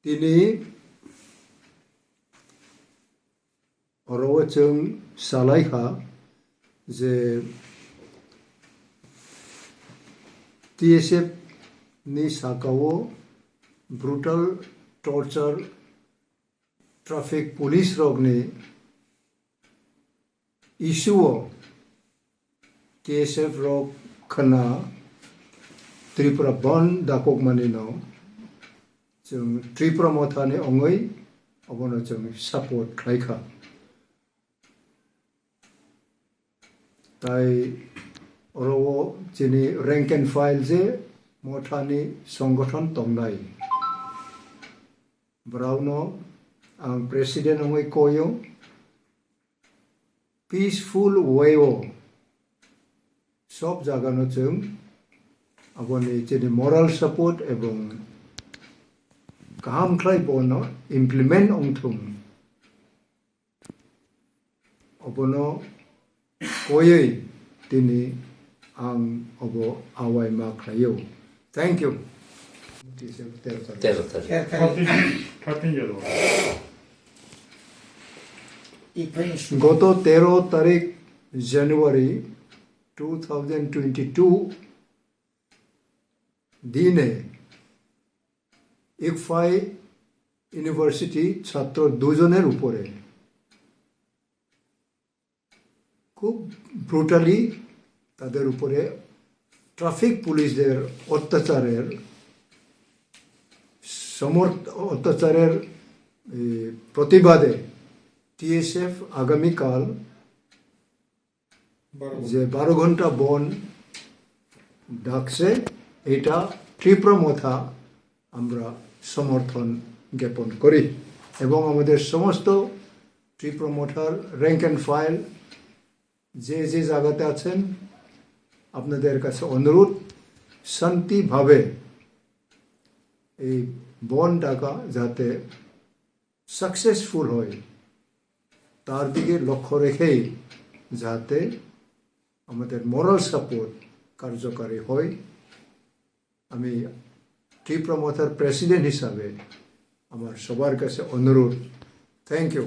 তিনি অরবচং সালাইখা যে TSF ni sakao brutal torture traffic police rok ni issue TSF rok khana TIPRA Bandh dakok mani no jong TIPRA Motha ni ongoi abono jong support Khlaikha tai oro jini rank and file je Motha ni songgothon tongnai brauno ang president ongoi koyo peaceful way o sob jagano jong aboni jini moral support ebong kaham khlai bono implement ongthum abono koyoi tini ang obo awai ma khlayo. Thank you. গত 13 তারিখ জানুয়ারি 2022 দিনে ICFAI university ছাত্র দুজনের উপরে খুব brutally তাদের উপরে traffic পুলিশদের অত্যাচারের প্রতিবাদে TSF আগামীকাল যে 12 ঘন্টা বন ডাকছে এটা TIPRA Motha আমরা সমর্থন জ্ঞাপন করি এবং আমাদের সমস্ত TIPRA Mothaর র্যাঙ্ক অ্যান্ড ফাইল যে যে জায়গাতে আছেন আপনাদের কাছে অনুরোধ শান্তিভাবে এই বন ডাকা যাতে সাকসেসফুল হয় তার দিকে লক্ষ্য রেখেই যাতে আমাদের মোরাল সাপোর্ট কার্যকারী হয় আমি TIPRA Mothaর প্রেসিডেন্ট হিসাবে আমার সবার কাছে অনুরোধ থ্যাংক ইউ